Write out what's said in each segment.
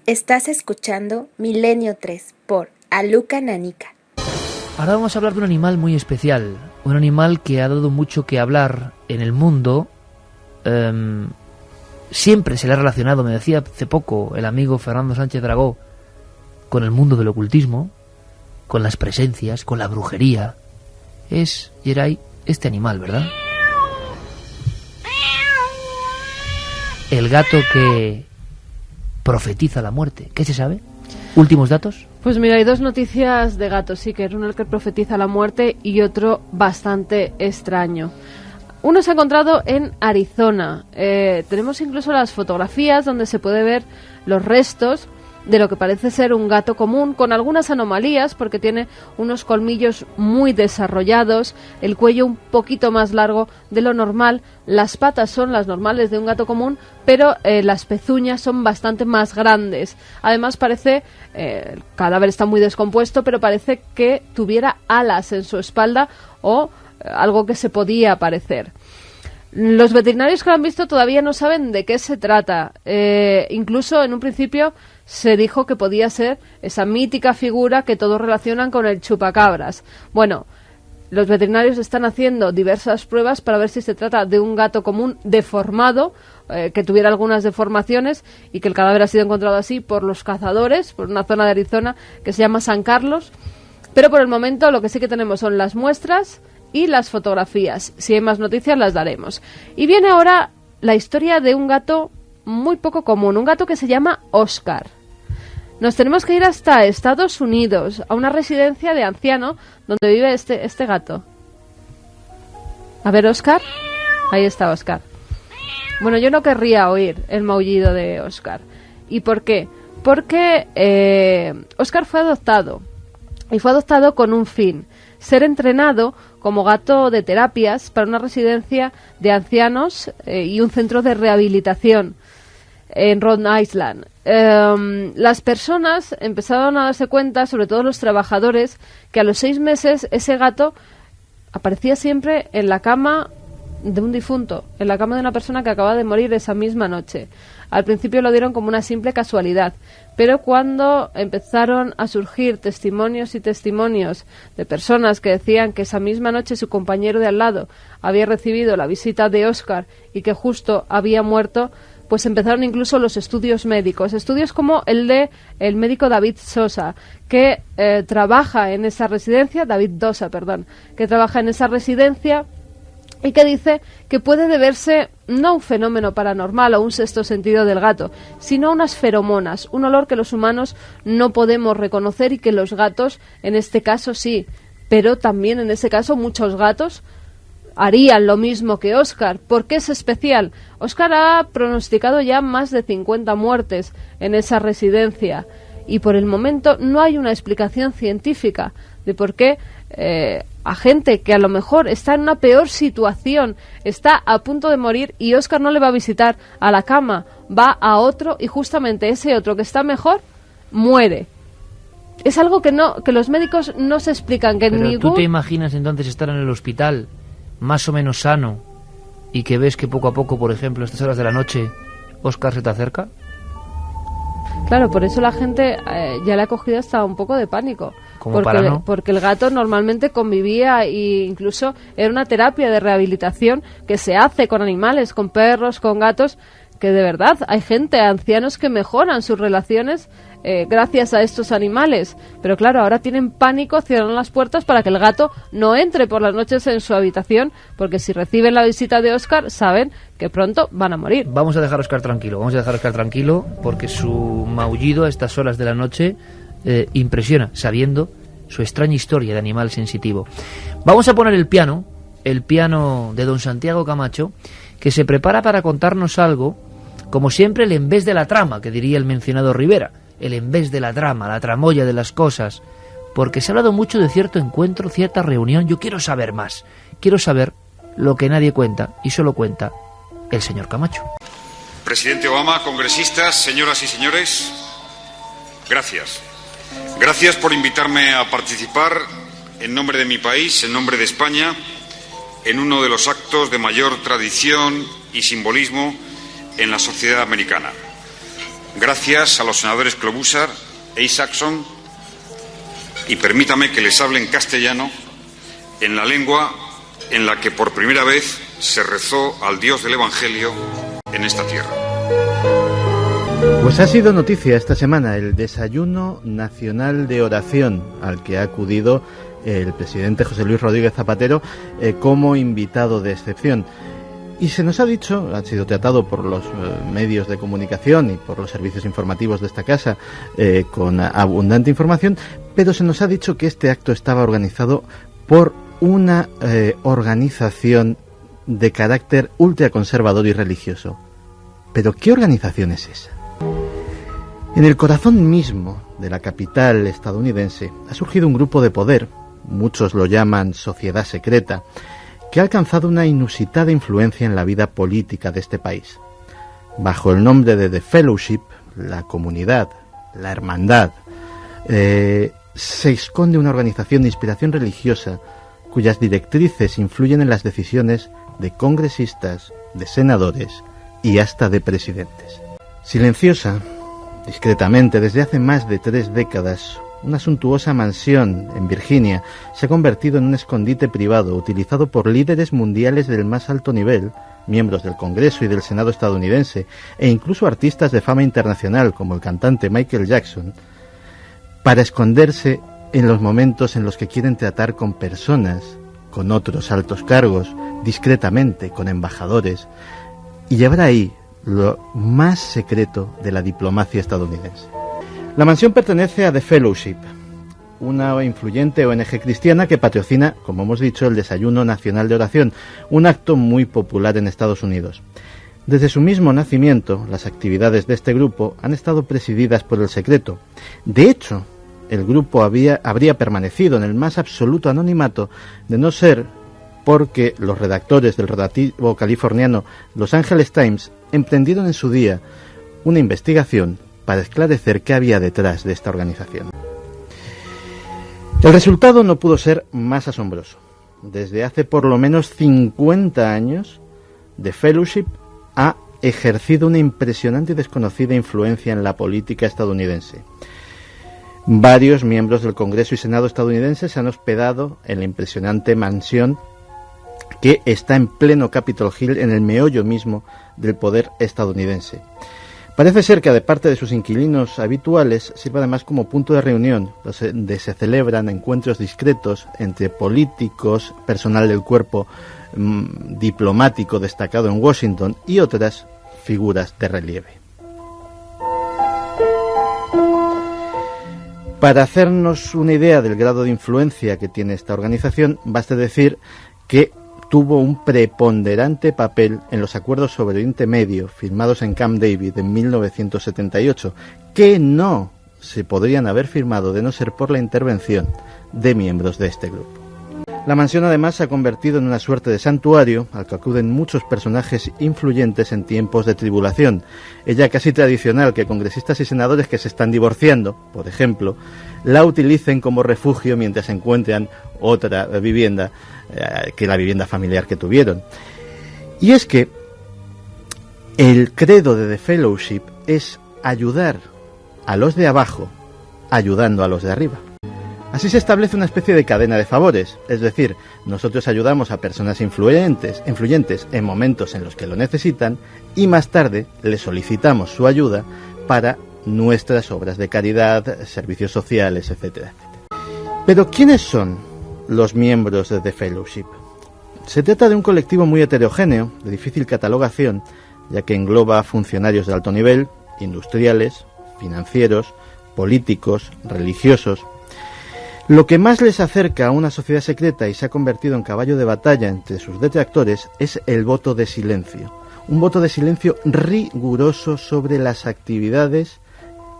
Estás escuchando Milenio 3 por Aluka Nanica. Ahora vamos a hablar de un animal muy especial, un animal que ha dado mucho que hablar en el mundo. Siempre se le ha relacionado, me decía hace poco el amigo Fernando Sánchez Dragó, con el mundo del ocultismo, con las presencias, con la brujería. Es, Yeray, este animal, ¿verdad? El gato que profetiza la muerte. ¿Qué se sabe? ¿Últimos datos? Pues mira, hay dos noticias de gatos, sí, que es uno el que profetiza la muerte y otro bastante extraño. Uno se ha encontrado en Arizona. Tenemos incluso las fotografías donde se puede ver los restos de lo que parece ser un gato común, con algunas anomalías, porque tiene unos colmillos muy desarrollados, el cuello un poquito más largo de lo normal, las patas son las normales de un gato común, pero las pezuñas son bastante más grandes. Además parece, el cadáver está muy descompuesto, pero parece que tuviera alas en su espalda o algo que se podía parecer. Los veterinarios que lo han visto todavía no saben de qué se trata. Incluso en un principio se dijo que podía ser esa mítica figura que todos relacionan con el chupacabras. Bueno, los veterinarios están haciendo diversas pruebas para ver si se trata de un gato común deformado, que tuviera algunas deformaciones y que el cadáver ha sido encontrado así por los cazadores, por una zona de Arizona que se llama San Carlos. Pero por el momento lo que sí que tenemos son las muestras y las fotografías. Si hay más noticias las daremos. Y viene ahora la historia de un gato muy poco común, un gato que se llama Oscar. Nos tenemos que ir hasta Estados Unidos, a una residencia de anciano donde vive este gato. A ver, Oscar. Ahí está Oscar. Bueno, yo no querría oír el maullido de Oscar. ¿Y por qué? Porque Oscar fue adoptado. Y fue adoptado con un fin: ser entrenado como gato de terapias para una residencia de ancianos y un centro de rehabilitación en Rhode Island. Las personas empezaron a darse cuenta, sobre todo los trabajadores, que a los 6 meses ese gato aparecía siempre en la cama de un difunto, en la cama de una persona que acaba de morir esa misma noche. Al principio lo dieron como una simple casualidad, pero cuando empezaron a surgir testimonios y testimonios de personas que decían que esa misma noche su compañero de al lado había recibido la visita de Oscar y que justo había muerto, pues empezaron incluso los estudios médicos, estudios como el de el médico David Dosa, que trabaja en esa residencia, que trabaja en esa residencia y que dice que puede deberse no a un fenómeno paranormal o un sexto sentido del gato, sino a unas feromonas, un olor que los humanos no podemos reconocer y que los gatos, en este caso sí, pero también en ese caso muchos gatos harían lo mismo que Oscar. ¿Por qué es especial? Oscar ha pronosticado ya más de 50 muertes en esa residencia y por el momento no hay una explicación científica de por qué a gente que a lo mejor está en una peor situación, está a punto de morir y Oscar no le va a visitar a la cama, va a otro y justamente ese otro que está mejor muere. Es algo que los médicos no se explican. Pero ¿tú te imaginas entonces estar en el hospital más o menos sano y que ves que poco a poco, por ejemplo, a estas horas de la noche, Oscar se te acerca? Claro, por eso la gente ya le ha cogido hasta un poco de pánico. Porque el gato normalmente convivía e incluso era una terapia de rehabilitación que se hace con animales, con perros, con gatos, que de verdad hay gente, ancianos que mejoran sus relaciones gracias a estos animales. Pero claro, ahora tienen pánico, cierran las puertas para que el gato no entre por las noches en su habitación, porque si reciben la visita de Oscar, saben que pronto van a morir. Vamos a dejar a Oscar tranquilo, porque su maullido a estas horas de la noche impresiona, sabiendo su extraña historia de animal sensitivo. Vamos a poner el piano de don Santiago Camacho, que se prepara para contarnos algo, como siempre, el en vez de la trama, que diría el mencionado Rivera, el en vez de la trama, la tramoya de las cosas, porque se ha hablado mucho de cierto encuentro, cierta reunión. Yo quiero saber más, quiero saber lo que nadie cuenta y solo cuenta el señor Camacho. Presidente Obama, congresistas, señoras y señores, gracias. Gracias por invitarme a participar en nombre de mi país, en nombre de España, en uno de los actos de mayor tradición y simbolismo en la sociedad americana. gracias a los senadores Klobuchar e Isaacson, y permítame que les hable en castellano, en la lengua en la que por primera vez se rezó al Dios del Evangelio en esta tierra. Pues ha sido noticia esta semana el desayuno nacional de oración al que ha acudido el presidente José Luis Rodríguez Zapatero como invitado de excepción. Y se nos ha dicho, ha sido tratado por los medios de comunicación y por los servicios informativos de esta casa con abundante información, pero se nos ha dicho que este acto estaba organizado por una organización de carácter ultraconservador y religioso. ¿Pero qué organización es esa? En el corazón mismo de la capital estadounidense ha surgido un grupo de poder, muchos lo llaman sociedad secreta, que ha alcanzado una inusitada influencia en la vida política de este país. Bajo el nombre de The Fellowship, la comunidad, la hermandad, se esconde una organización de inspiración religiosa cuyas directrices influyen en las decisiones de congresistas, de senadores y hasta de presidentes. Silenciosa, discretamente, desde hace más de 3 décadas, una suntuosa mansión en Virginia se ha convertido en un escondite privado utilizado por líderes mundiales del más alto nivel, miembros del Congreso y del Senado estadounidense, e incluso artistas de fama internacional como el cantante Michael Jackson, para esconderse en los momentos en los que quieren tratar con personas, con otros altos cargos, discretamente, con embajadores, y llevar ahí lo más secreto de la diplomacia estadounidense. La mansión pertenece a The Fellowship, una influyente ONG cristiana que patrocina, como hemos dicho, el Desayuno Nacional de Oración, un acto muy popular en Estados Unidos. Desde su mismo nacimiento, las actividades de este grupo han estado presididas por el secreto. De hecho, el grupo habría permanecido en el más absoluto anonimato, de no ser porque los redactores del redactivo californiano Los Angeles Times emprendieron en su día una investigación para esclarecer qué había detrás de esta organización. El resultado no pudo ser más asombroso. Desde hace por lo menos 50 años, The Fellowship ha ejercido una impresionante y desconocida influencia en la política estadounidense. Varios miembros del Congreso y Senado estadounidenses se han hospedado en la impresionante mansión que está en pleno Capitol Hill, en el meollo mismo del poder estadounidense. Parece ser que, de parte de sus inquilinos habituales, sirve además como punto de reunión, donde se celebran encuentros discretos entre políticos, personal del cuerpo diplomático destacado en Washington y otras figuras de relieve. Para hacernos una idea del grado de influencia que tiene esta organización, basta decir que tuvo un preponderante papel en los acuerdos sobre Oriente Medio firmados en Camp David en 1978, que no se podrían haber firmado de no ser por la intervención de miembros de este grupo. La mansión además se ha convertido en una suerte de santuario al que acuden muchos personajes influyentes en tiempos de tribulación. Es ya casi tradicional que congresistas y senadores que se están divorciando, por ejemplo, la utilicen como refugio mientras encuentran otra vivienda que la vivienda familiar que tuvieron. Y es que el credo de The Fellowship es ayudar a los de abajo ayudando a los de arriba. Así se establece una especie de cadena de favores, es decir, nosotros ayudamos a personas influyentes en momentos en los que lo necesitan y más tarde les solicitamos su ayuda para nuestras obras de caridad, servicios sociales, etcétera, etcétera. Pero ¿quiénes son los miembros de The Fellowship? Se trata de un colectivo muy heterogéneo, de difícil catalogación, ya que engloba funcionarios de alto nivel, industriales, financieros, políticos, religiosos. Lo que más les acerca a una sociedad secreta y se ha convertido en caballo de batalla entre sus detractores es el voto de silencio. Un voto de silencio riguroso sobre las actividades,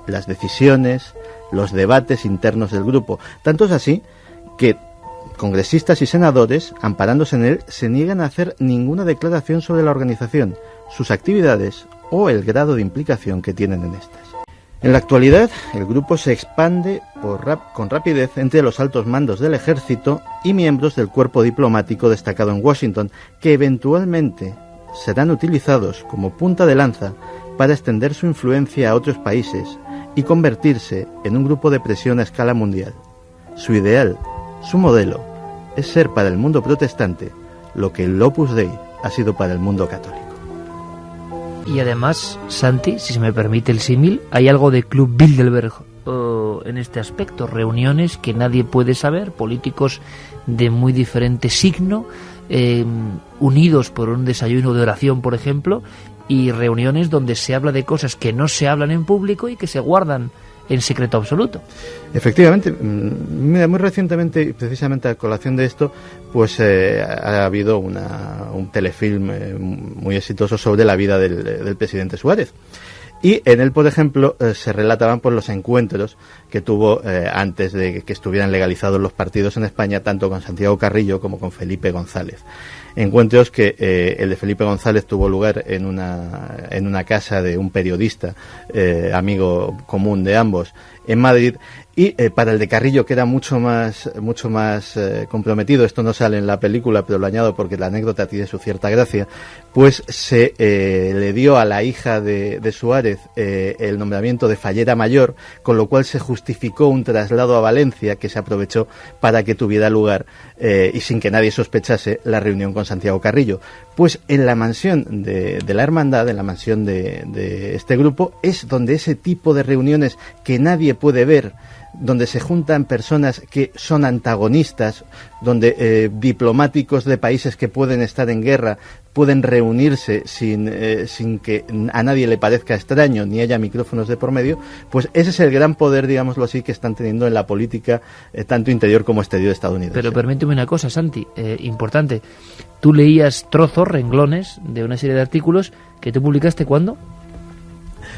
las decisiones, los debates internos del grupo. Tanto es así que congresistas y senadores, amparándose en él, se niegan a hacer ninguna declaración sobre la organización, sus actividades o el grado de implicación que tienen en estas. En la actualidad, el grupo se expande con rapidez entre los altos mandos del ejército y miembros del cuerpo diplomático destacado en Washington, que eventualmente serán utilizados como punta de lanza para extender su influencia a otros países y convertirse en un grupo de presión a escala mundial. Su ideal, su modelo, es ser para el mundo protestante lo que el Opus Dei ha sido para el mundo católico. Y además, Santi, si se me permite el símil, hay algo de Club Bilderberg en este aspecto, reuniones que nadie puede saber, políticos de muy diferente signo, unidos por un desayuno de oración, por ejemplo, y reuniones donde se habla de cosas que no se hablan en público y que se guardan en secreto absoluto. Efectivamente, mira, muy recientemente, precisamente a colación de esto, pues ha habido un telefilm muy exitoso sobre la vida del presidente Suárez. Y en él, por ejemplo, se relataban pues los encuentros que tuvo antes de que estuvieran legalizados los partidos en España, tanto con Santiago Carrillo como con Felipe González. Encuentros que el de Felipe González tuvo lugar en una casa de un periodista, amigo común de ambos, en Madrid, y para el de Carrillo, que era mucho más comprometido, esto no sale en la película, pero lo añado porque la anécdota tiene su cierta gracia, pues se le dio a la hija de Suárez el nombramiento de fallera mayor, con lo cual se justificó un traslado a Valencia que se aprovechó para que tuviera lugar, y sin que nadie sospechase, la reunión con Santiago Carrillo. Pues en la mansión de la hermandad, en la mansión de este grupo, es donde ese tipo de reuniones que nadie puede ver, donde se juntan personas que son antagonistas, donde diplomáticos de países que pueden estar en guerra pueden reunirse sin que a nadie le parezca extraño ni haya micrófonos de por medio, pues ese es el gran poder, digámoslo así, que están teniendo en la política tanto interior como exterior estadounidense. Pero permíteme una cosa, Santi, importante. Tú leías trozos, renglones de una serie de artículos que tú publicaste, ¿cuándo?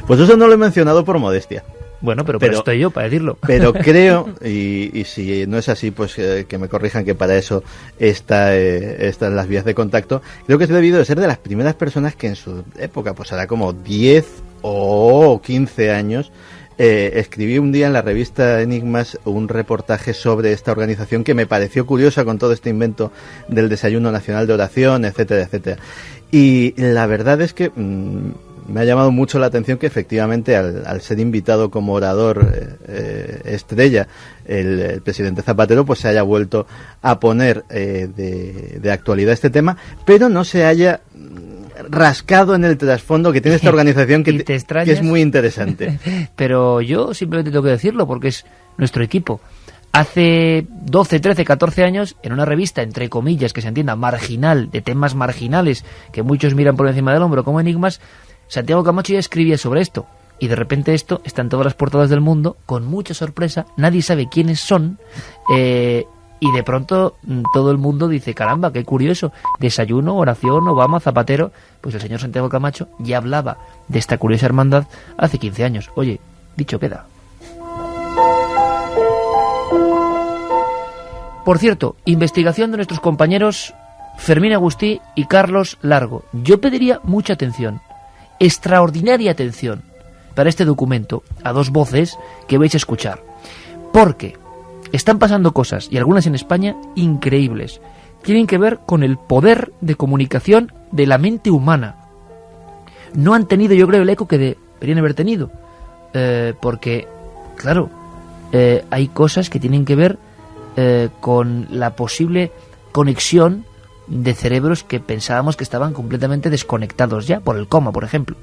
Pues eso no lo he mencionado por modestia. Bueno, pero estoy yo para decirlo. Pero creo, y si no es así, pues que me corrijan, que para eso están las vías de contacto. Creo que es debido de ser de las primeras personas que en su época, pues hará como 10 o 15 años, escribí un día en la revista Enigmas un reportaje sobre esta organización que me pareció curiosa con todo este invento del Desayuno Nacional de Oración, etcétera, etcétera. Y la verdad es que me ha llamado mucho la atención que efectivamente al ser invitado como orador estrella el presidente Zapatero, pues se haya vuelto a poner de actualidad este tema, pero no se haya rascado en el trasfondo que tiene esta organización que es muy interesante. Pero yo simplemente tengo que decirlo porque es nuestro equipo. Hace 12, 13, 14 años, en una revista, entre comillas, que se entienda, marginal, de temas marginales, que muchos miran por encima del hombro como Enigmas, Santiago Camacho ya escribía sobre esto, y de repente esto está en todas las portadas del mundo, con mucha sorpresa, nadie sabe quiénes son, y de pronto todo el mundo dice, caramba, qué curioso, desayuno, oración, Obama, Zapatero. Pues el señor Santiago Camacho ya hablaba de esta curiosa hermandad hace 15 años. Oye, dicho queda. Por cierto, investigación de nuestros compañeros Fermín Agustí y Carlos Largo. Yo pediría mucha atención, extraordinaria atención, para este documento a dos voces que vais a escuchar, porque están pasando cosas, y algunas en España, increíbles. Tienen que ver con el poder de comunicación de la mente humana. No han tenido, yo creo, el eco que deberían haber tenido, porque, claro, hay cosas que tienen que ver con la posible conexión de cerebros que pensábamos que estaban completamente desconectados ya, por el coma, por ejemplo.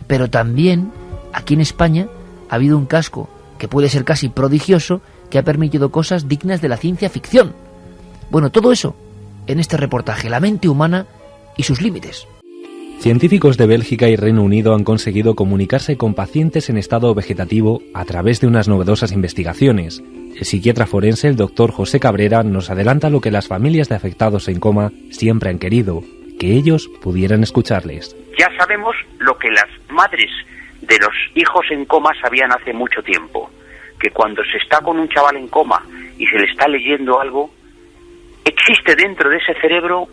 Pero también, aquí en España, ha habido un casco que puede ser casi prodigioso, que ha permitido cosas dignas de la ciencia ficción. Bueno, todo eso en este reportaje, la mente humana y sus límites. Científicos de Bélgica y Reino Unido han conseguido comunicarse con pacientes en estado vegetativo a través de unas novedosas investigaciones. El psiquiatra forense, el doctor José Cabrera, nos adelanta lo que las familias de afectados en coma siempre han querido, que ellos pudieran escucharles. Ya sabemos lo que las madres de los hijos en coma sabían hace mucho tiempo, que cuando se está con un chaval en coma y se le está leyendo algo, existe dentro de ese cerebro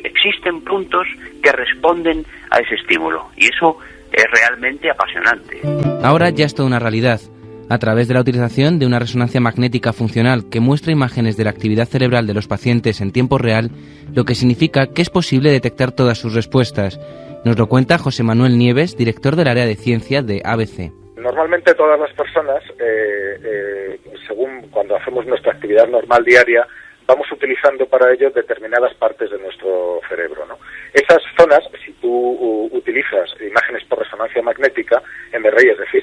existen puntos que responden a ese estímulo, y eso es realmente apasionante. Ahora ya es toda una realidad. a través de la utilización de una resonancia magnética funcional que muestra imágenes de la actividad cerebral de los pacientes en tiempo real, lo que significa que es posible detectar todas sus respuestas. Nos lo cuenta José Manuel Nieves, director del área de ciencia de ABC. Normalmente todas las personas, según cuando hacemos nuestra actividad normal diaria, vamos utilizando para ello determinadas partes de nuestro cerebro, ¿no? Esas zonas, si tú utilizas imágenes por resonancia magnética, MRI, es decir,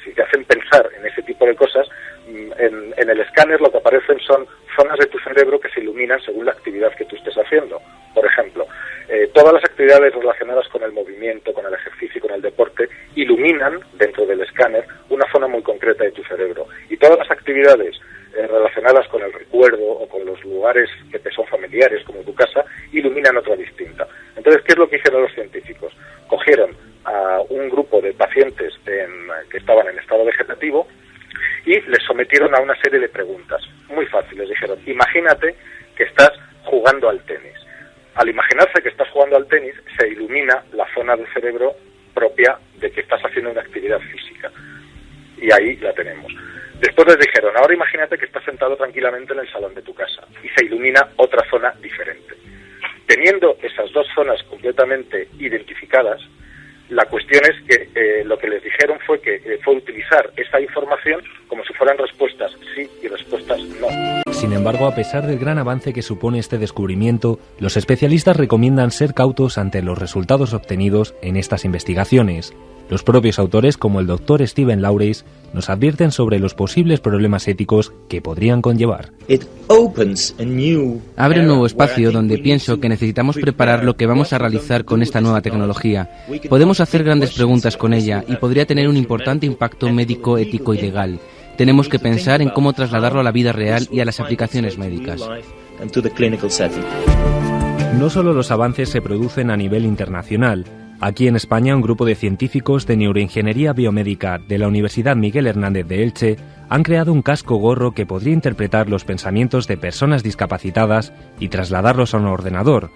si te hacen pensar en ese tipo de cosas, en el escáner lo que aparecen son zonas de tu cerebro que se iluminan según la actividad que tú estés haciendo. Por ejemplo, todas las actividades relacionadas con el movimiento, con el ejercicio y con el deporte iluminan dentro del escáner una zona muy concreta de tu cerebro. Y todas las actividades relacionadas con el recuerdo o con los lugares que te son familiares, como tu casa, iluminan otra distinta. Entonces, ¿qué es lo que hicieron los científicos? Cogieron a un grupo de pacientes que estaban en estado vegetativo y les sometieron a una serie de preguntas muy fáciles. Dijeron, imagínate que estás jugando al tenis. Al imaginarse que estás jugando al tenis, se ilumina la zona del cerebro propia de que estás haciendo una actividad física. Y ahí la tenemos. Después les dijeron, ahora imagínate que estás sentado tranquilamente en el salón de tu casa y se ilumina otra zona diferente. Teniendo esas dos zonas completamente identificadas, la cuestión es que lo que les dijeron fue utilizar esa información como si fueran respuestas sí y respuestas no. Sin embargo, a pesar del gran avance que supone este descubrimiento, los especialistas recomiendan ser cautos ante los resultados obtenidos en estas investigaciones. Los propios autores, como el Dr. Steven Laureys, nos advierten sobre los posibles problemas éticos que podrían conllevar. Abre un nuevo espacio donde pienso que necesitamos preparar lo que vamos a realizar con esta nueva tecnología. Podemos hacer grandes preguntas con ella y podría tener un importante impacto médico, ético y legal. Tenemos que pensar en cómo trasladarlo a la vida real y a las aplicaciones médicas. No solo los avances se producen a nivel internacional. Aquí en España, un grupo de científicos de neuroingeniería biomédica de la Universidad Miguel Hernández de Elche han creado un casco gorro que podría interpretar los pensamientos de personas discapacitadas y trasladarlos a un ordenador.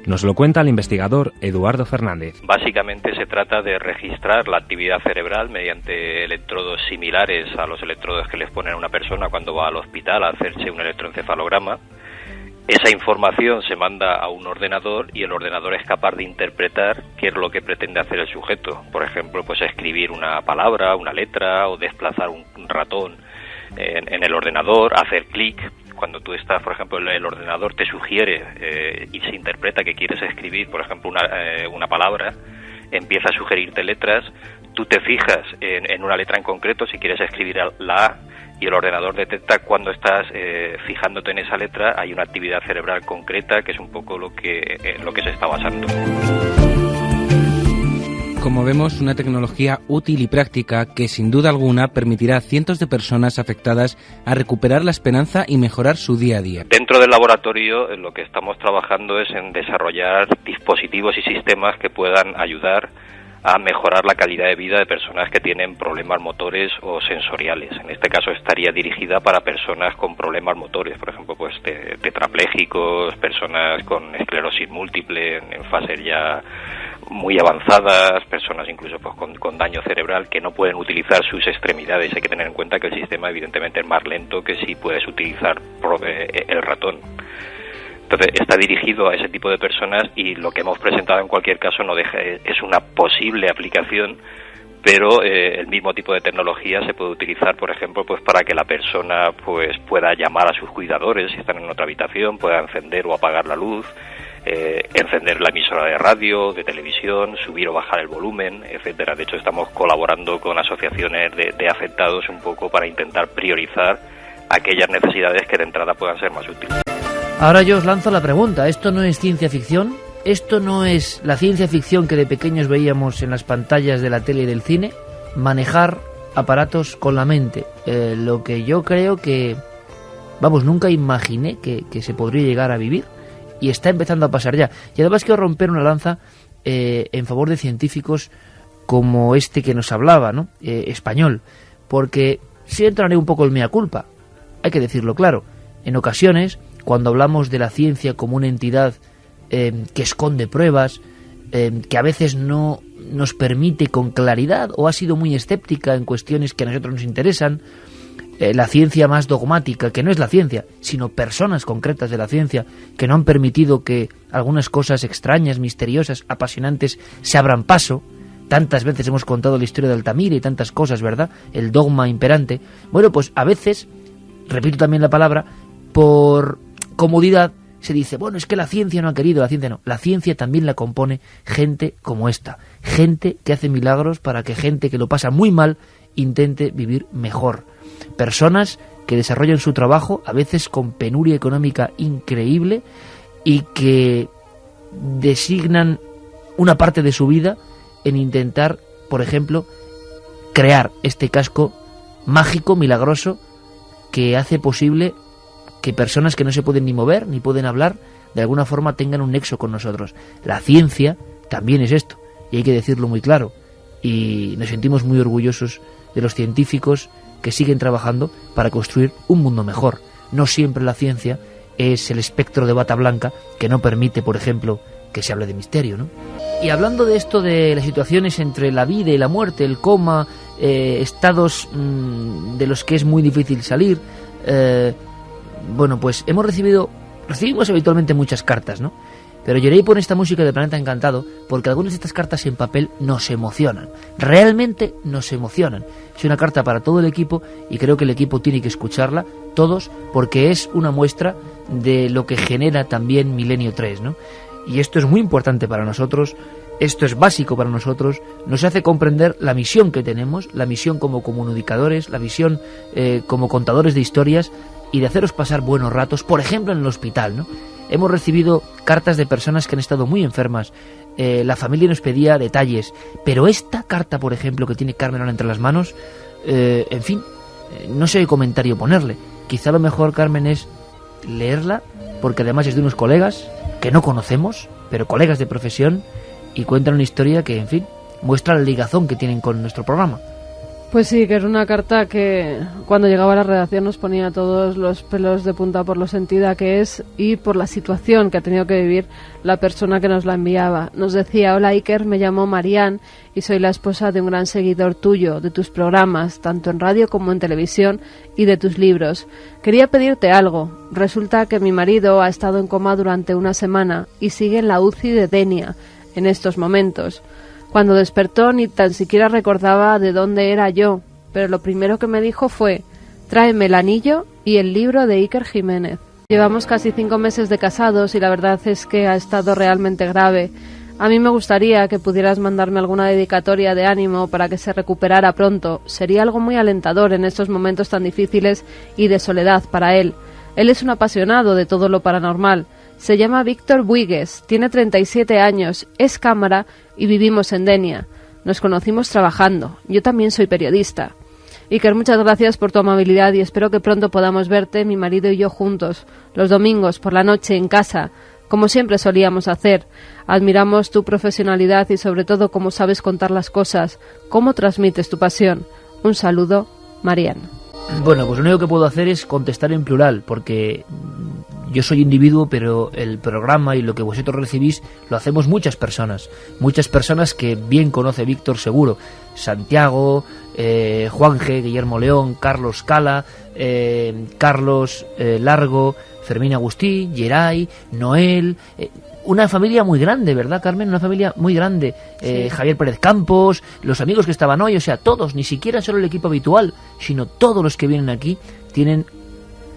Nos lo cuenta el investigador Eduardo Fernández. Básicamente se trata de registrar la actividad cerebral mediante electrodos similares a los electrodos que les ponen a una persona cuando va al hospital a hacerse un electroencefalograma. Esa información se manda a un ordenador y el ordenador es capaz de interpretar qué es lo que pretende hacer el sujeto. Por ejemplo, pues escribir una palabra, una letra o desplazar un ratón en el ordenador, hacer clic. Cuando tú estás, por ejemplo, el ordenador te sugiere y se interpreta que quieres escribir, por ejemplo, una palabra, empieza a sugerirte letras, tú te fijas en una letra en concreto, si quieres escribir la A, y el ordenador detecta cuando estás fijándote en esa letra, hay una actividad cerebral concreta que es un poco lo que se está basando. Como vemos, una tecnología útil y práctica que sin duda alguna permitirá a cientos de personas afectadas a recuperar la esperanza y mejorar su día a día. Dentro del laboratorio lo que estamos trabajando es en desarrollar dispositivos y sistemas que puedan ayudar a mejorar la calidad de vida de personas que tienen problemas motores o sensoriales. En este caso estaría dirigida para personas con problemas motores, por ejemplo, pues tetraplégicos, personas con esclerosis múltiple en fases ya muy avanzadas, personas incluso pues con daño cerebral que no pueden utilizar sus extremidades. Hay que tener en cuenta que el sistema evidentemente es más lento que si puedes utilizar el ratón. Entonces está dirigido a ese tipo de personas y lo que hemos presentado en cualquier caso es una posible aplicación, pero el mismo tipo de tecnología se puede utilizar, por ejemplo, pues para que la persona pues pueda llamar a sus cuidadores si están en otra habitación, pueda encender o apagar la luz, encender la emisora de radio, de televisión, subir o bajar el volumen, etcétera. De hecho, estamos colaborando con asociaciones de afectados un poco para intentar priorizar aquellas necesidades que de entrada puedan ser más útiles. Ahora yo os lanzo la pregunta, ¿esto no es ciencia ficción? ¿Esto no es la ciencia ficción que de pequeños veíamos en las pantallas de la tele y del cine? Manejar aparatos con la mente, lo que yo creo que, nunca imaginé que se podría llegar a vivir y está empezando a pasar ya. Y además quiero romper una lanza en favor de científicos como este que nos hablaba, ¿no? Español, porque sí entraré un poco en mea culpa, hay que decirlo claro, en ocasiones cuando hablamos de la ciencia como una entidad que esconde pruebas, que a veces no nos permite con claridad, o ha sido muy escéptica en cuestiones que a nosotros nos interesan, la ciencia más dogmática, que no es la ciencia, sino personas concretas de la ciencia, que no han permitido que algunas cosas extrañas, misteriosas, apasionantes se abran paso. Tantas veces hemos contado la historia de Altamira y tantas cosas, ¿verdad? El dogma imperante. Bueno, pues a veces, repito también la palabra, por comodidad se dice, bueno, es que la ciencia no ha querido, la ciencia no. La ciencia también la compone gente como esta, gente que hace milagros para que gente que lo pasa muy mal intente vivir mejor. Personas que desarrollan su trabajo a veces con penuria económica increíble y que designan una parte de su vida en intentar, por ejemplo, crear este casco mágico, milagroso, que hace posible que personas que no se pueden ni mover, ni pueden hablar, de alguna forma tengan un nexo con nosotros. La ciencia también es esto, y hay que decirlo muy claro, y nos sentimos muy orgullosos de los científicos que siguen trabajando para construir un mundo mejor. No siempre la ciencia es el espectro de bata blanca que no permite, por ejemplo, que se hable de misterio, ¿no? Y hablando de esto, de las situaciones entre la vida y la muerte, el coma, estados de los que es muy difícil salir, bueno, pues recibimos habitualmente muchas cartas, ¿no? Pero Yerei pone esta música de Planeta Encantado porque algunas de estas cartas en papel nos emocionan, realmente nos emocionan. Es una carta para todo el equipo y creo que el equipo tiene que escucharla, todos, porque es una muestra de lo que genera también Milenio 3, ¿no? Y esto es muy importante para nosotros, esto es básico para nosotros, nos hace comprender la misión que tenemos, la misión como comunicadores, la misión como contadores de historias y de haceros pasar buenos ratos, por ejemplo en el hospital, ¿no? Hemos recibido cartas de personas que han estado muy enfermas, la familia nos pedía detalles, pero esta carta, por ejemplo, que tiene Carmen ahora entre las manos, en fin, no sé qué comentario ponerle. Quizá lo mejor, Carmen, es leerla, porque además es de unos colegas que no conocemos, pero colegas de profesión, y cuentan una historia que, en fin, muestra la ligazón que tienen con nuestro programa. Pues sí, que era una carta que cuando llegaba a la redacción nos ponía todos los pelos de punta por lo sentida que es y por la situación que ha tenido que vivir la persona que nos la enviaba. Nos decía: hola Iker, me llamo Marian y soy la esposa de un gran seguidor tuyo, de tus programas, tanto en radio como en televisión, y de tus libros. Quería pedirte algo. Resulta que mi marido ha estado en coma durante una semana y sigue en la UCI de Denia en estos momentos. Cuando despertó ni tan siquiera recordaba de dónde era yo, pero lo primero que me dijo fue: tráeme el anillo y el libro de Iker Jiménez. Llevamos casi 5 meses de casados y la verdad es que ha estado realmente grave. A mí me gustaría que pudieras mandarme alguna dedicatoria de ánimo para que se recuperara pronto. Sería algo muy alentador en estos momentos tan difíciles y de soledad para él. Él es un apasionado de todo lo paranormal. Se llama Víctor Buigues, tiene 37 años, es cámara y vivimos en Denia. Nos conocimos trabajando. Yo también soy periodista. Iker, muchas gracias por tu amabilidad y espero que pronto podamos verte, mi marido y yo juntos, los domingos por la noche en casa, como siempre solíamos hacer. Admiramos tu profesionalidad y sobre todo cómo sabes contar las cosas, cómo transmites tu pasión. Un saludo, Marian. Bueno, pues lo único que puedo hacer es contestar en plural, porque yo soy individuo, pero el programa y lo que vosotros recibís lo hacemos muchas personas que bien conoce Víctor seguro: Santiago, Juanje, Guillermo León, Carlos Cala, Carlos Largo, Fermín Agustí, Geray, Noel, una familia muy grande, ¿verdad, Carmen? Una familia muy grande. Sí. Javier Pérez Campos, los amigos que estaban hoy, o sea, todos, ni siquiera solo el equipo habitual, sino todos los que vienen aquí tienen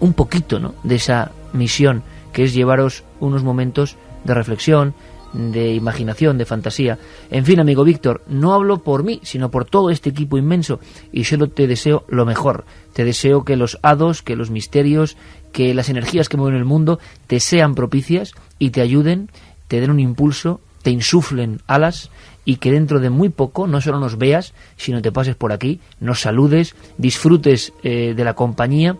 un poquito, ¿no?, de esa misión, que es llevaros unos momentos de reflexión, de imaginación, de fantasía. En fin, amigo Víctor, no hablo por mí, sino por todo este equipo inmenso, y solo te deseo lo mejor. Te deseo que los hados, que los misterios, que las energías que mueven el mundo te sean propicias y te ayuden, te den un impulso, te insuflen alas, y que dentro de muy poco no solo nos veas, sino te pases por aquí, nos saludes, disfrutes de la compañía.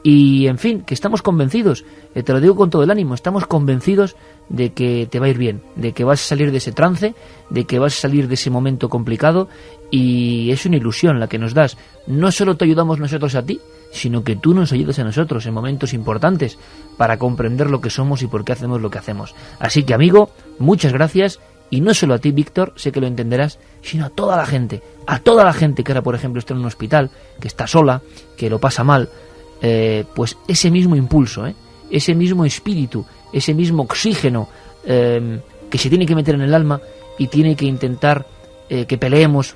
Y, en fin, que estamos convencidos, te lo digo con todo el ánimo, estamos convencidos de que te va a ir bien, de que vas a salir de ese trance, de que vas a salir de ese momento complicado, y es una ilusión la que nos das. No solo te ayudamos nosotros a ti, sino que tú nos ayudas a nosotros en momentos importantes para comprender lo que somos y por qué hacemos lo que hacemos. Así que, amigo, muchas gracias Y no solo a ti, Víctor, sé que lo entenderás, sino a toda la gente que ahora, por ejemplo, está en un hospital, que está sola, que lo pasa mal, pues ese mismo impulso, ese mismo espíritu, ese mismo oxígeno que se tiene que meter en el alma y tiene que intentar que peleemos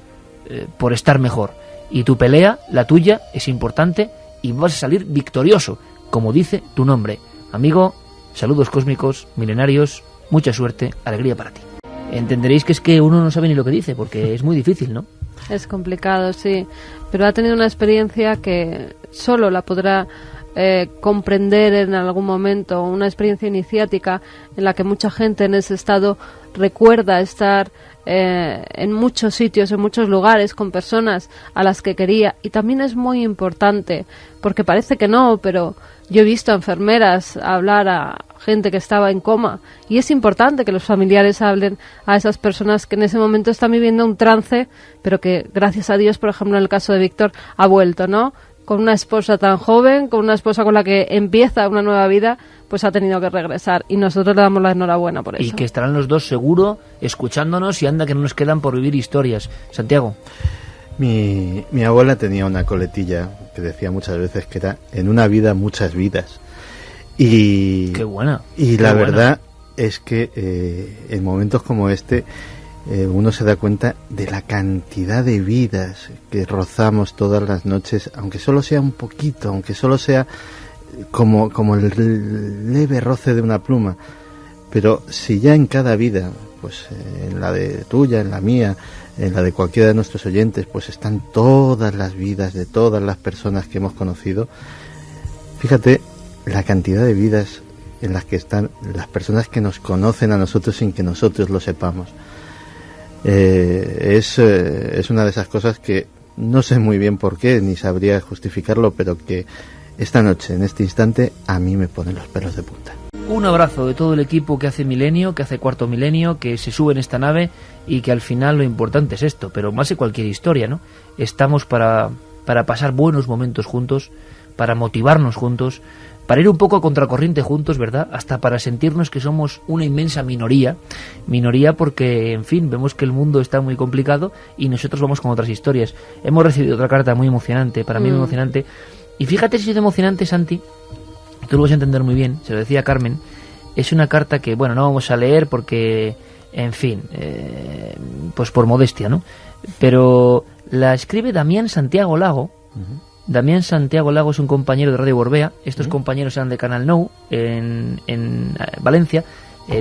por estar mejor. Y tu pelea, la tuya, es importante y vas a salir victorioso, como dice tu nombre. Amigo, saludos cósmicos, milenarios, mucha suerte, alegría para ti. Entenderéis que es que uno no sabe ni lo que dice, porque es muy difícil, ¿no? Es complicado, sí, pero ha tenido una experiencia que solo la podrá comprender en algún momento, una experiencia iniciática en la que mucha gente en ese estado recuerda estar en muchos sitios, en muchos lugares, con personas a las que quería. Y también es muy importante, porque parece que no, pero yo he visto a enfermeras hablar a gente que estaba en coma, y es importante que los familiares hablen a esas personas que en ese momento están viviendo un trance, pero que gracias a Dios, por ejemplo, en el caso de Víctor, ha vuelto, ¿no? Con una esposa tan joven, con una esposa con la que empieza una nueva vida, pues ha tenido que regresar, y nosotros le damos la enhorabuena por eso. Y que estarán los dos seguro escuchándonos, y anda que no nos quedan por vivir historias. Santiago. Mi abuela tenía una coletilla que decía muchas veces que era: en una vida muchas vidas. Y qué buena. Y la verdad es que en momentos como este uno se da cuenta de la cantidad de vidas que rozamos todas las noches, aunque solo sea un poquito, aunque solo sea como el leve roce de una pluma. Pero si ya en cada vida, pues en la de tuya, en la mía, en la de cualquiera de nuestros oyentes, pues están todas las vidas de todas las personas que hemos conocido, fíjate la cantidad de vidas en las que están las personas que nos conocen a nosotros sin que nosotros lo sepamos. Es una de esas cosas que no sé muy bien por qué, ni sabría justificarlo, pero que esta noche, en este instante, a mí me ponen los pelos de punta. Un abrazo de todo el equipo que hace Milenio, que hace Cuarto Milenio, que se sube en esta nave, y que al final lo importante es esto, pero más de cualquier historia, ¿no? Estamos para pasar buenos momentos juntos, para motivarnos juntos, para ir un poco a contracorriente juntos, ¿verdad? Hasta para sentirnos que somos una inmensa minoría porque, en fin, vemos que el mundo está muy complicado y nosotros vamos con otras historias. Hemos recibido otra carta muy emocionante, para mí muy emocionante, y fíjate si es emocionante, Santi, tú lo vas a entender muy bien, se lo decía Carmen, es una carta que, bueno, no vamos a leer porque, en fin, pues por modestia, ¿no? Pero la escribe Damián Santiago Lago. Damián Santiago Lago es un compañero de Radio Gorbea. Estos compañeros eran de Canal Nou en Valencia,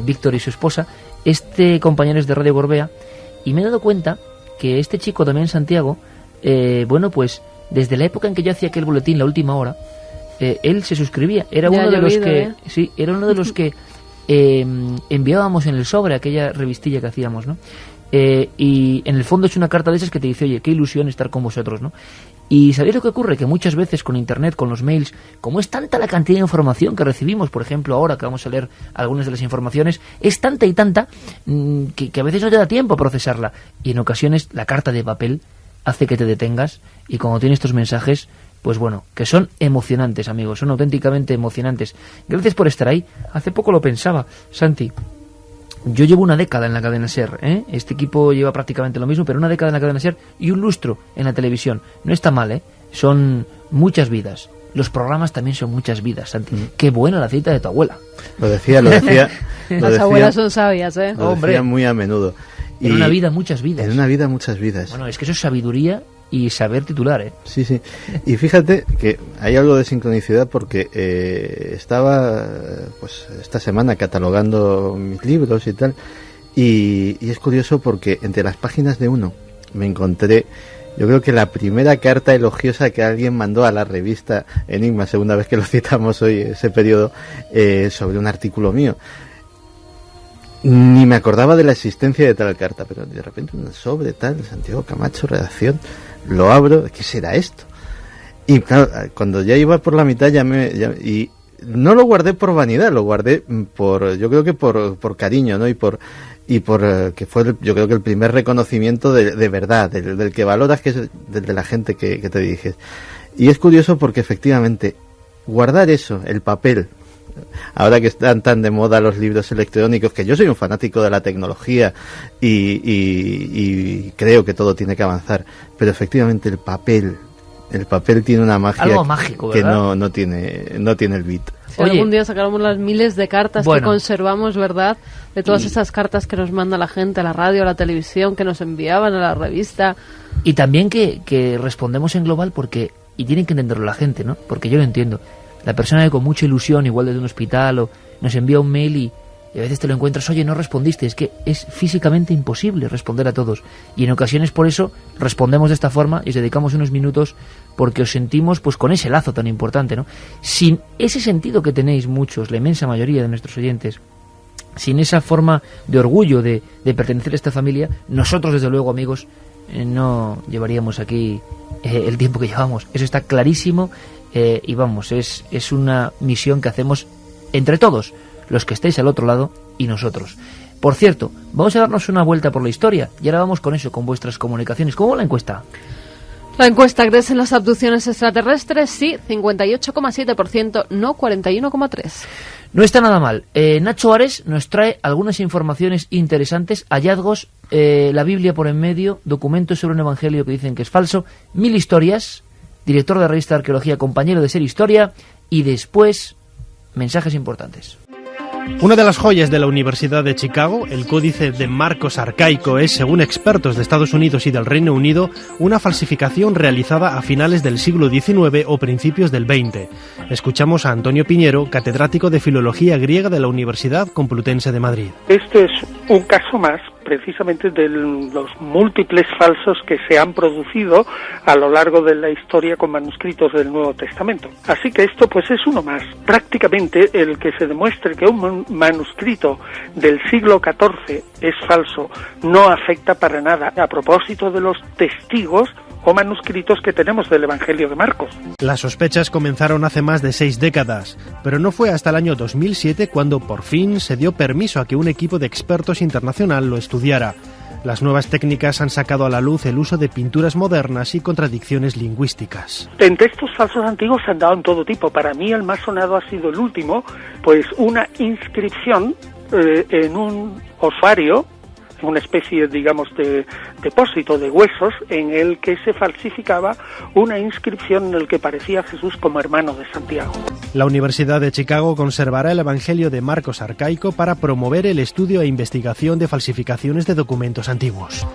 Víctor y su esposa. Este compañero es de Radio Gorbea, y me he dado cuenta que este chico, Damián Santiago, bueno, pues desde la época en que yo hacía aquel boletín, La Última Hora, él se suscribía. Era uno de los que sí, era uno de los que enviábamos en el sobre, aquella revistilla que hacíamos, ¿no? Y en el fondo es una carta de esas que te dice: oye, qué ilusión estar con vosotros, ¿no? Y ¿sabéis lo que ocurre? Que muchas veces con internet, con los mails, como es tanta la cantidad de información que recibimos, por ejemplo ahora que vamos a leer algunas de las informaciones, es tanta y tanta que a veces no te da tiempo a procesarla, y en ocasiones la carta de papel hace que te detengas, y cuando tienes estos mensajes, pues bueno, que son emocionantes, amigos, son auténticamente emocionantes. Gracias por estar ahí. Hace poco lo pensaba, Santi. Yo llevo una década en la cadena SER, ¿eh? Este equipo lleva prácticamente lo mismo, pero una década en la cadena SER y un lustro en la televisión. No está mal, ¿eh? Son muchas vidas. Los programas también son muchas vidas, Santi. Qué buena la cita de tu abuela. Lo decía. Las abuelas son sabias, ¿eh? Lo decía muy a menudo. En una vida, muchas vidas. En una vida, muchas vidas. Bueno, es que eso es sabiduría y saber titular, ¿eh? Sí, sí. Y fíjate que hay algo de sincronicidad porque estaba, pues, esta semana catalogando mis libros y tal, y es curioso porque entre las páginas de uno me encontré, yo creo que la primera carta elogiosa que alguien mandó a la revista Enigma, segunda vez que lo citamos hoy, ese periodo, sobre un artículo mío. Ni me acordaba de la existencia de tal carta, pero de repente un sobre tal, Santiago Camacho, redacción, lo abro, ¿qué será esto? Y claro, cuando ya iba por la mitad y no lo guardé por vanidad, lo guardé yo creo que por cariño, ¿no? Y por que fue yo creo que el primer reconocimiento de verdad, del que valoras, que es del de la gente que te diriges. Y es curioso porque efectivamente guardar eso, el papel, ahora que están tan de moda los libros electrónicos, que yo soy un fanático de la tecnología y creo que todo tiene que avanzar, pero efectivamente el papel tiene una magia, algo mágico, que ¿verdad? no tiene el beat. Si algún día sacáramos las miles de cartas que conservamos, ¿verdad? De todas esas cartas que nos manda la gente a la radio, a la televisión, que nos enviaban a la revista. Y también que respondemos en global y tienen que entenderlo la gente, ¿no? Porque yo lo entiendo. La persona que con mucha ilusión, igual desde un hospital, o nos envía un mail y a veces te lo encuentras, oye, no respondiste, es que es físicamente imposible responder a todos. Y en ocasiones por eso respondemos de esta forma y os dedicamos unos minutos porque os sentimos pues con ese lazo tan importante, ¿no? Sin ese sentido que tenéis muchos, la inmensa mayoría de nuestros oyentes, sin esa forma de orgullo de pertenecer a esta familia, nosotros desde luego, amigos, no llevaríamos aquí el tiempo que llevamos. Eso está clarísimo y vamos, es una misión que hacemos entre todos, los que estáis al otro lado y nosotros. Por cierto, vamos a darnos una vuelta por la historia y ahora vamos con eso, con vuestras comunicaciones. ¿Cómo va la encuesta? La encuesta: ¿crees en las abducciones extraterrestres? Sí, 58,7%, no 41,3%. No está nada mal. Nacho Ares nos trae algunas informaciones interesantes, hallazgos, la Biblia por en medio, documentos sobre un evangelio que dicen que es falso, 1000 historias, director de la revista de arqueología, compañero de Ser Historia, y después mensajes importantes. Una de las joyas de la Universidad de Chicago, el Códice de Marcos Arcaico, es, según expertos de Estados Unidos y del Reino Unido, una falsificación realizada a finales del siglo XIX o principios del XX. Escuchamos a Antonio Piñero, catedrático de Filología Griega de la Universidad Complutense de Madrid. Este es un caso más, precisamente, de los múltiples falsos que se han producido a lo largo de la historia con manuscritos del Nuevo Testamento. Así que esto pues es uno más. Prácticamente el que se demuestre que un manuscrito del siglo XIV es falso no afecta para nada a propósito de los testigos o manuscritos que tenemos del Evangelio de Marcos. Las sospechas comenzaron hace más de 6 décadas, pero no fue hasta el año 2007 cuando por fin se dio permiso a que un equipo de expertos internacional lo estudiara. Las nuevas técnicas han sacado a la luz el uso de pinturas modernas y contradicciones lingüísticas. En textos falsos antiguos se han dado en todo tipo. Para mí el más sonado ha sido el último, pues una inscripción en un osario, una especie, digamos, de depósito de huesos en el que se falsificaba una inscripción en el que parecía Jesús como hermano de Santiago. La Universidad de Chicago conservará el Evangelio de Marcos Arcaico para promover el estudio e investigación de falsificaciones de documentos antiguos.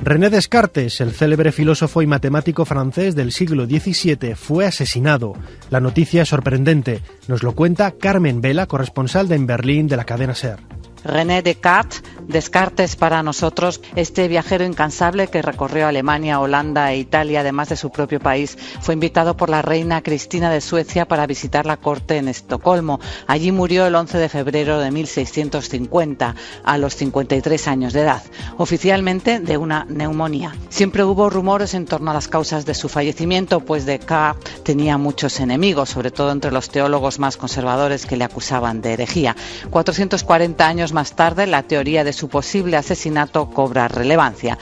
René Descartes, el célebre filósofo y matemático francés del siglo XVII, fue asesinado. La noticia es sorprendente. Nos lo cuenta Carmen Vela, corresponsal en Berlín de la cadena SER. René Descartes para nosotros, este viajero incansable que recorrió Alemania, Holanda e Italia, además de su propio país, fue invitado por la reina Cristina de Suecia para visitar la corte en Estocolmo. Allí murió el 11 de febrero de 1650, a los 53 años de edad, oficialmente de una neumonía. Siempre hubo rumores en torno a las causas de su fallecimiento, pues Descartes tenía muchos enemigos, sobre todo entre los teólogos más conservadores que le acusaban de herejía. 440 años más tarde, la teoría de su posible asesinato cobra relevancia.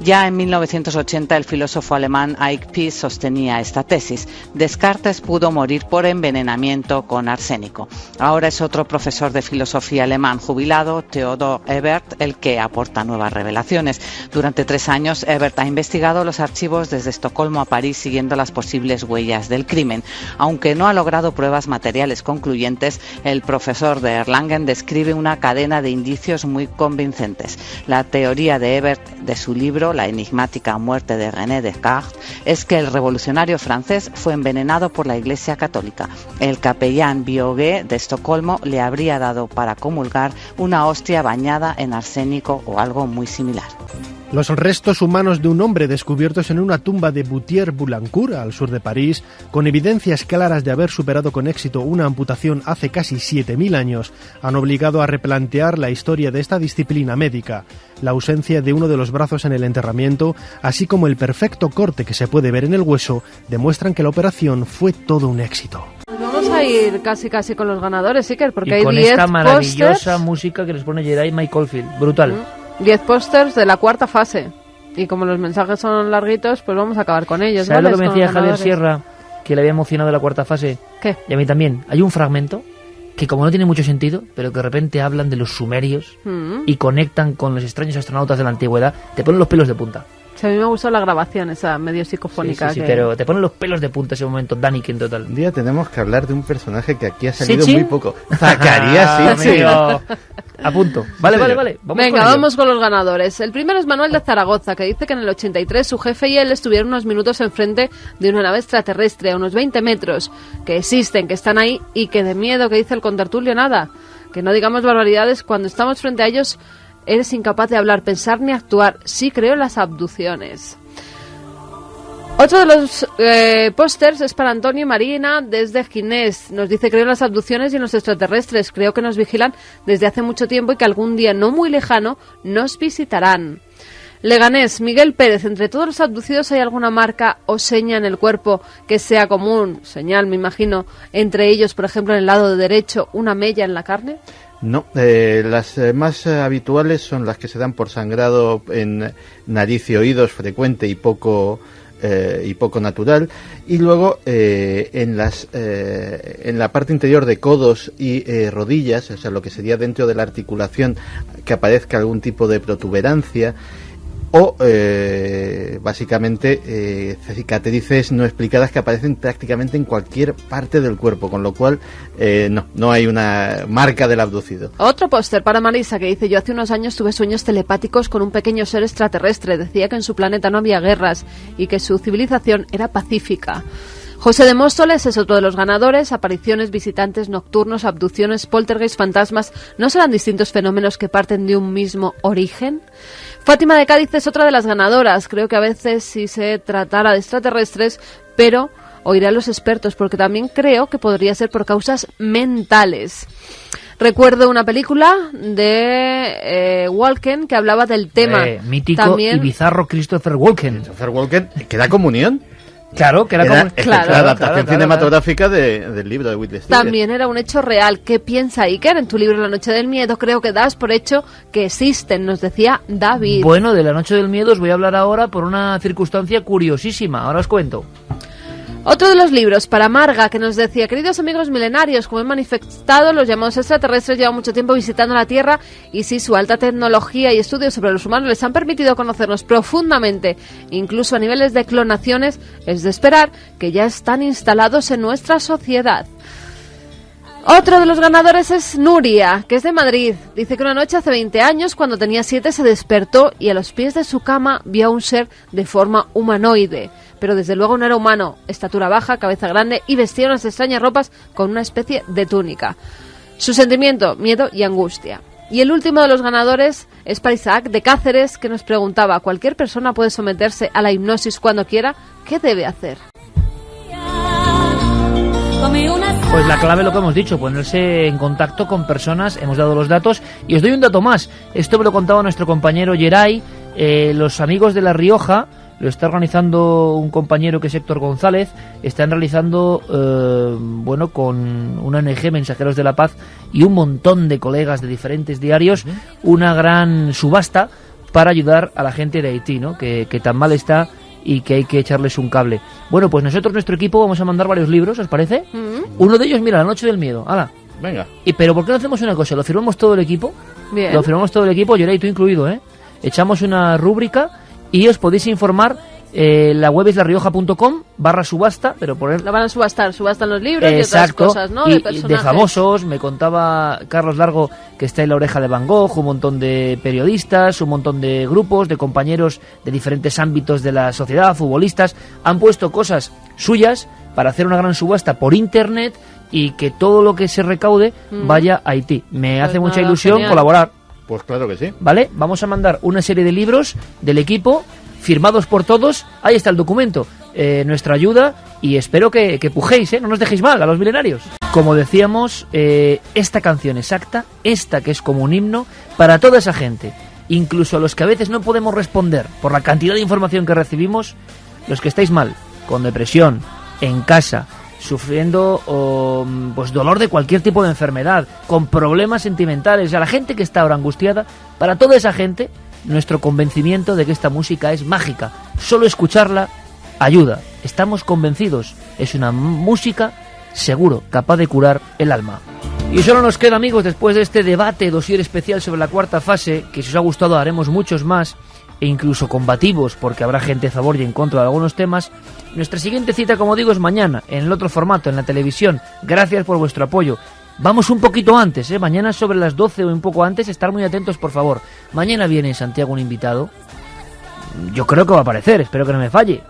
Ya en 1980, el filósofo alemán Eike Pies sostenía esta tesis. Descartes pudo morir por envenenamiento con arsénico. Ahora es otro profesor de filosofía alemán jubilado, Theodor Ebert, el que aporta nuevas revelaciones. Durante 3 años, Ebert ha investigado los archivos desde Estocolmo a París siguiendo las posibles huellas del crimen. Aunque no ha logrado pruebas materiales concluyentes, el profesor de Erlangen describe una cadena de indicios muy convincentes. La teoría de Ebert de su libro La enigmática muerte de René Descartes es que el revolucionario francés fue envenenado por la Iglesia Católica. El capellán Biogué de Estocolmo le habría dado para comulgar una hostia bañada en arsénico o algo muy similar. Los restos humanos de un hombre descubiertos en una tumba de Boutier-Boulancourt, al sur de París, con evidencias claras de haber superado con éxito una amputación hace casi 7.000 años, han obligado a replantear la historia de esta disciplina médica. La ausencia de uno de los brazos en el enterramiento, así como el perfecto corte que se puede ver en el hueso, demuestran que la operación fue todo un éxito. Vamos a ir casi con los ganadores, Iker, porque hay 10 pósters. Y con esta maravillosa pósters. Música que les pone Jedi Mike Oldfield. Brutal. 10 pósters de la cuarta fase. Y como los mensajes son larguitos, pues vamos a acabar con ellos. ¿Sabes ¿vale? lo que me Con decía Javier ganadores. Sierra? Que le había emocionado la cuarta fase. ¿Qué? Y a mí también. Hay un fragmento que como no tiene mucho sentido, pero que de repente hablan de los sumerios y conectan con los extraños astronautas de la antigüedad, te ponen los pelos de punta. Sí, a mí me gustó la grabación, esa medio psicofónica. Sí, pero te ponen los pelos de punta ese momento, Daniken total. Un día tenemos que hablar de un personaje que aquí ha salido muy poco. Zacarías Sitchin. A punto. Vale. Vamos con los ganadores. El primero es Manuel de Zaragoza, que dice que en el 83 su jefe y él estuvieron unos minutos enfrente de una nave extraterrestre a unos 20 metros, que existen, que están ahí y que de miedo, que dice el contertulio, nada. Que no digamos barbaridades, cuando estamos frente a ellos eres incapaz de hablar, pensar ni actuar. Sí creo en las abducciones. Otro de los pósters es para Antonio y Marina desde Ginés. Nos dice, creo en las abducciones y en los extraterrestres. Creo que nos vigilan desde hace mucho tiempo y que algún día no muy lejano nos visitarán. Leganés, Miguel Pérez, entre todos los abducidos hay alguna marca o seña en el cuerpo que sea común, señal me imagino, entre ellos, por ejemplo, en el lado derecho, una mella en la carne. No, las más habituales son las que se dan por sangrado en nariz y oídos frecuente y poco natural, y luego en la parte interior de codos y rodillas, o sea, lo que sería dentro de la articulación, que aparezca algún tipo de protuberancia o básicamente cicatrices no explicadas que aparecen prácticamente en cualquier parte del cuerpo, con lo cual no hay una marca del abducido. Otro póster para Marisa, que dice, yo hace unos años tuve sueños telepáticos con un pequeño ser extraterrestre, decía que en su planeta no había guerras y que su civilización era pacífica. José de Móstoles es otro de los ganadores. Apariciones, visitantes nocturnos, abducciones, poltergeist, fantasmas, ¿no serán distintos fenómenos que parten de un mismo origen? Fátima de Cádiz es otra de las ganadoras. Creo que a veces sí se tratara de extraterrestres, pero oiré a los expertos, porque también creo que podría ser por causas mentales. Recuerdo una película de Walken que hablaba del tema. Mítico también... y bizarro Christopher Walken. Christopher Walken, ¿que da comunión? Claro, que era la adaptación cinematográfica del libro de Whitley Strieber. También era un hecho real. ¿Qué piensa Iker? En tu libro La Noche del Miedo creo que das por hecho que existen, nos decía David. Bueno, de La Noche del Miedo os voy a hablar ahora por una circunstancia curiosísima. Ahora os cuento. Otro de los libros para Marga, que nos decía, queridos amigos milenarios, como he manifestado, los llamados extraterrestres llevan mucho tiempo visitando la Tierra y sí, su alta tecnología y estudios sobre los humanos les han permitido conocernos profundamente, incluso a niveles de clonaciones, es de esperar que ya están instalados en nuestra sociedad. Otro de los ganadores es Nuria, que es de Madrid. Dice que una noche hace 20 años, cuando tenía 7, se despertó y a los pies de su cama vio a un ser de forma humanoide. Pero desde luego no era humano, estatura baja, cabeza grande y vestía unas extrañas ropas con una especie de túnica. Su sentimiento, miedo y angustia. Y el último de los ganadores es para Isaac de Cáceres, que nos preguntaba, ¿cualquier persona puede someterse a la hipnosis cuando quiera? ¿Qué debe hacer? Pues la clave, lo que hemos dicho, ponerse en contacto con personas. Hemos dado los datos y os doy un dato más. Esto me lo contaba nuestro compañero Geray. Los amigos de La Rioja, lo está organizando un compañero que es Héctor González, están realizando, con una ONG, Mensajeros de la Paz, y un montón de colegas de diferentes diarios, una gran subasta para ayudar a la gente de Haití, ¿no? Que tan mal está y que hay que echarles un cable. Bueno, pues nosotros, nuestro equipo, vamos a mandar varios libros, ¿os parece? Uno de ellos, mira, La Noche del Miedo. ¡Hala! Venga. Pero ¿por qué no hacemos una cosa? ¿Lo firmamos todo el equipo? Bien. Lo firmamos todo el equipo, Geray, tú incluido, ¿eh? Echamos una rúbrica y os podéis informar. La web es larioja.com/subasta, pero poner... Lo van a subastan los libros. Exacto, y otras cosas, ¿no? Y personajes. de famosos, me contaba Carlos Largo que está en La Oreja de Van Gogh, un montón de periodistas, un montón de grupos, de compañeros de diferentes ámbitos de la sociedad, futbolistas, han puesto cosas suyas para hacer una gran subasta por internet y que todo lo que se recaude vaya a Haití. Me hace mucha ilusión genial. colaborar. Pues claro que sí. ¿Vale? Vamos a mandar una serie de libros del equipo, firmados por todos. Ahí está el documento, nuestra ayuda, y espero que pujéis, no nos dejéis mal a los milenarios. Como decíamos, esta canción exacta, esta que es como un himno para toda esa gente, incluso a los que a veces no podemos responder por la cantidad de información que recibimos, los que estáis mal, con depresión, en casa, sufriendo pues dolor de cualquier tipo de enfermedad, con problemas sentimentales, a la gente que está ahora angustiada, para toda esa gente, nuestro convencimiento de que esta música es mágica. Solo escucharla ayuda. Estamos convencidos. Es una música seguro, capaz de curar el alma. Y solo nos queda, amigos, después de este debate, dossier especial sobre la cuarta fase, que si os ha gustado haremos muchos más, e incluso combativos, porque habrá gente a favor y en contra de algunos temas. Nuestra siguiente cita, como digo, es mañana, en el otro formato, en la televisión. Gracias por vuestro apoyo. Vamos un poquito antes, mañana sobre las 12 o un poco antes, estar muy atentos, por favor. Mañana viene en Santiago un invitado. Yo creo que va a aparecer, espero que no me falle,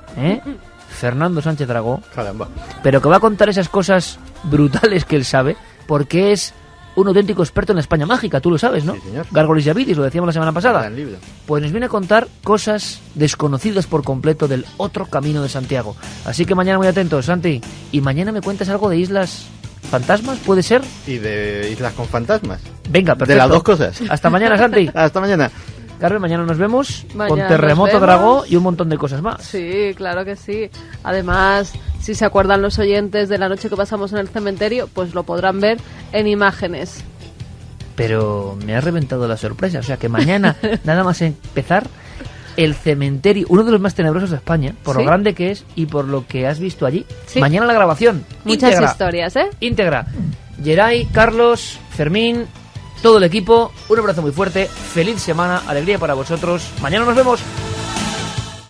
Fernando Sánchez Dragó. Caramba. Pero que va a contar esas cosas brutales que él sabe, porque es un auténtico experto en la España mágica, tú lo sabes, ¿no? Sí, señor. Gárgoles y Avidis, lo decíamos la semana pasada. Gran libro. Pues nos viene a contar cosas desconocidas por completo del otro camino de Santiago. Así que mañana muy atentos, Santi. Y mañana me cuentas algo de islas fantasmas, ¿puede ser? Y de islas con fantasmas. Venga, perfecto. De las dos cosas. Hasta mañana, Santi. Hasta mañana. Carmen, mañana nos vemos Mañana con nos Terremoto vemos. Dragó y un montón de cosas más. Sí, claro que sí. Además, si se acuerdan los oyentes de la noche que pasamos en el cementerio, pues lo podrán ver en imágenes. Pero me ha reventado la sorpresa. O sea que mañana, nada más empezar, el cementerio, uno de los más tenebrosos de España, por ¿Sí? lo grande que es y por lo que has visto allí. Sí. Mañana la grabación. Muchas íntegra, historias, íntegra. Geray, Carlos, Fermín, todo el equipo, un abrazo muy fuerte, feliz semana, alegría para vosotros. Mañana nos vemos.